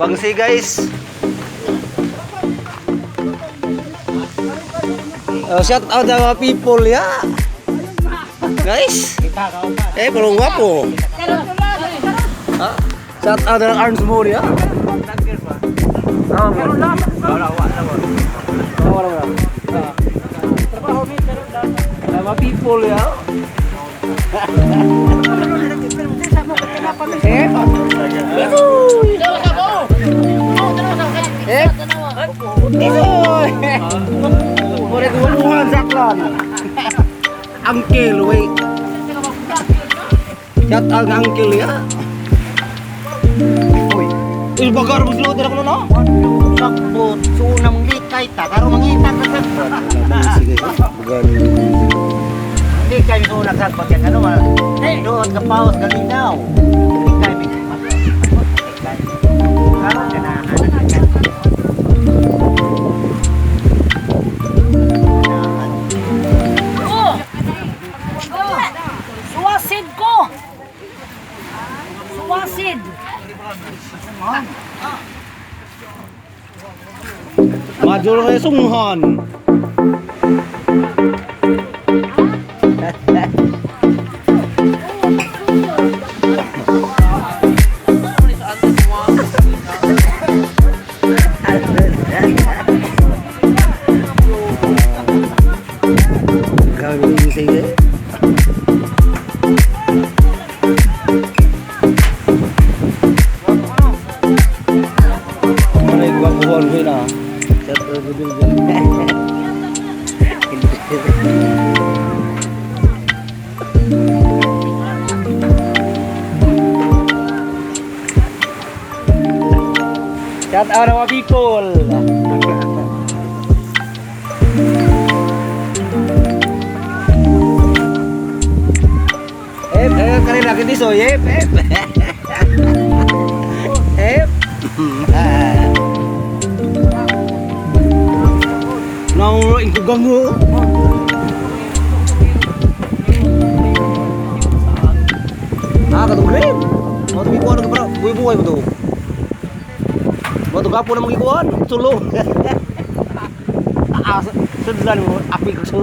Bangsi guys. Shout out mga people ya. Guys. Belum guapo. Shout out ng Arms Moore ya. Mga people ya. Muriduluhan saklan. Angkel we. Shout out ng angkel ya. Uy, bagar mo sila tira ko no. Sakbot, sunang likay ta karo mangita ka sa. Sige, bagar. Hindi kayo sunang sakbot yan ano ma. Doon ka paus galinaw. Likay mi. Karo kana Suwasid ko! Suwasid! Majul kayo sunghan. Gawin yung sige. Buwan ko na. Sa produce din. Shout out mga people. Kali lagi di so yep. Nang ingko ganggu. Katunggrib. Mau tuh ikuan ke para buay-buay betul. Mau tuh gapo na magikuan, sulo. Sudan mo api ko su.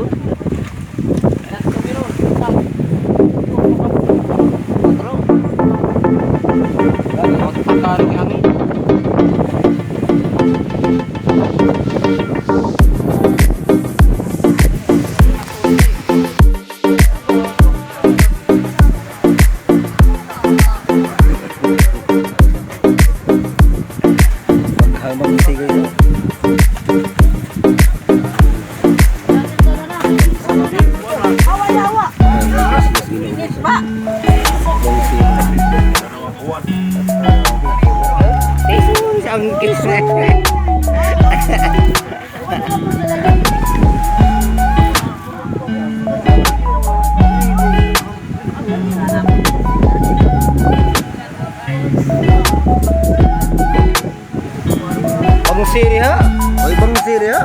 Bangsi ya, oi bangsi ya.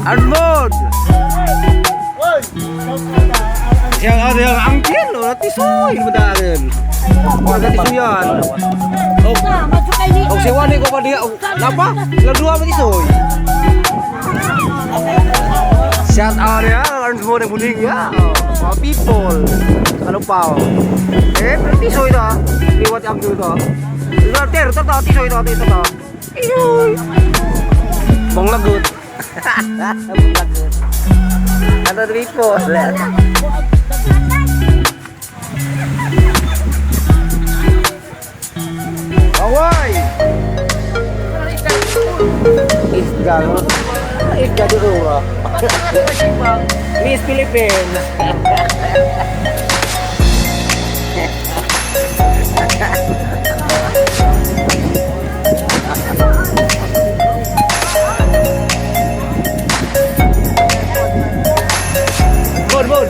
Armod. Yang ada yang angkin loh, nanti soy bedarin. Nanti suyan. Oh, sewa nih kok dia. Kenapa? Sila dua berarti soy. Shout out ya, Armod yang buning ya. Mga people. Ano pa? Berarti soy dah. Liwat yang dulu dah. Ter, tati soy dah, tati dah. Iyoy. Bang lagut. Bang lagut. Ada people. Awai. Isga di rumah. Miss Philippines. Bon.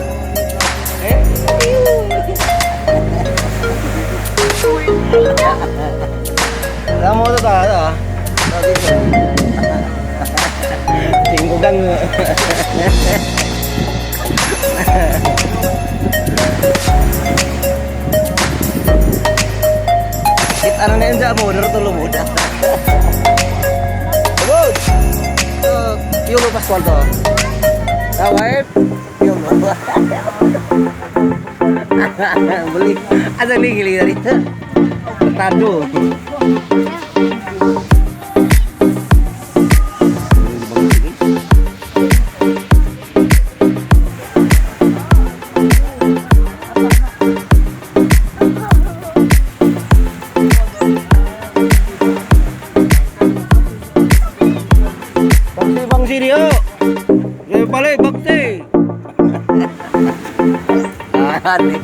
Kamu tuh tahu. Tinggal udang. Ano na yun dyan mo? Narutulong mo dyan. Sabot! Yung lupas ko to. Wife? Yung lupas. Balik. Ada ligili dari. Tado. Bangsi dia. Ya balik bakti. Adik.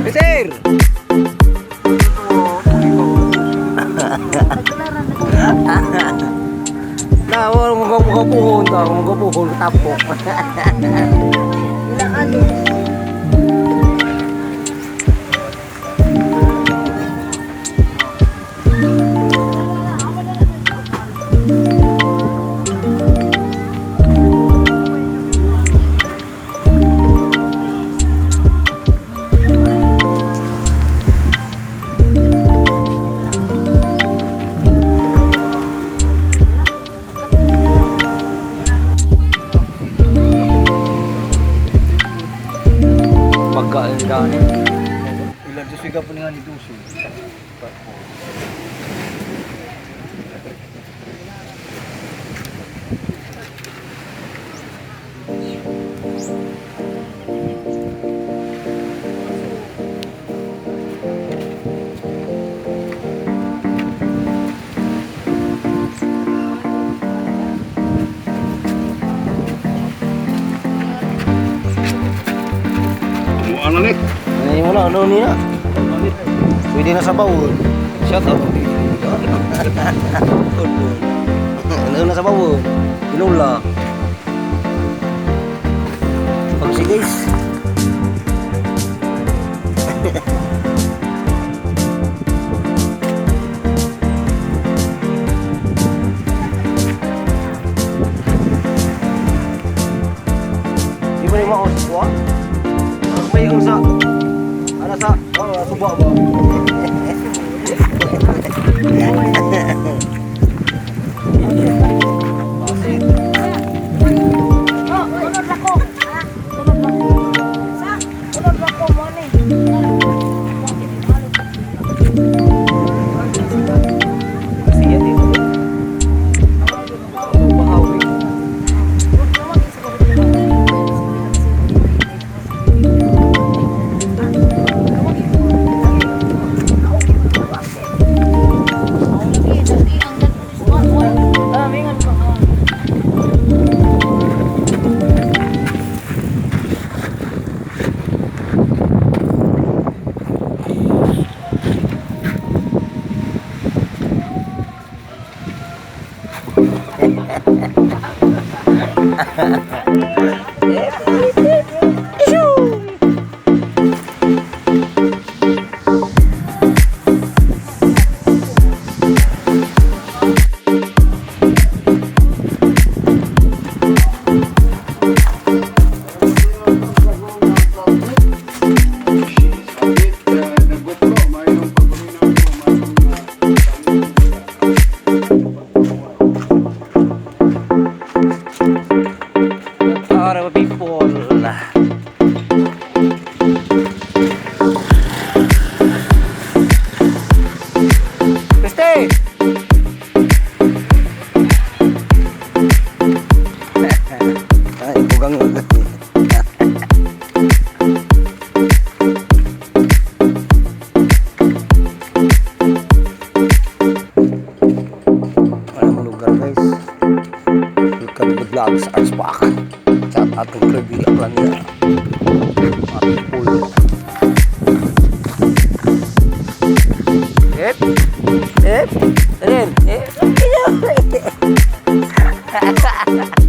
Peter. Nah, mau puhon tau, mau puhon tapok. Pagkaan dani. Ilan sa siga po nga ni Duso. Ano nih? Ini mana ano ni na? Pwede na sa bawon. Shut up. Ano na sa bawon? Pinula. Pagsi guys. Di ba mo ako sa may yung sa ano sa suba ba? Tunod ako. Tunod ako mo ni. Siya dito. Bahawi. Vlogs are back. Shout out to Kirby Aplania. Mga people. Ano yun?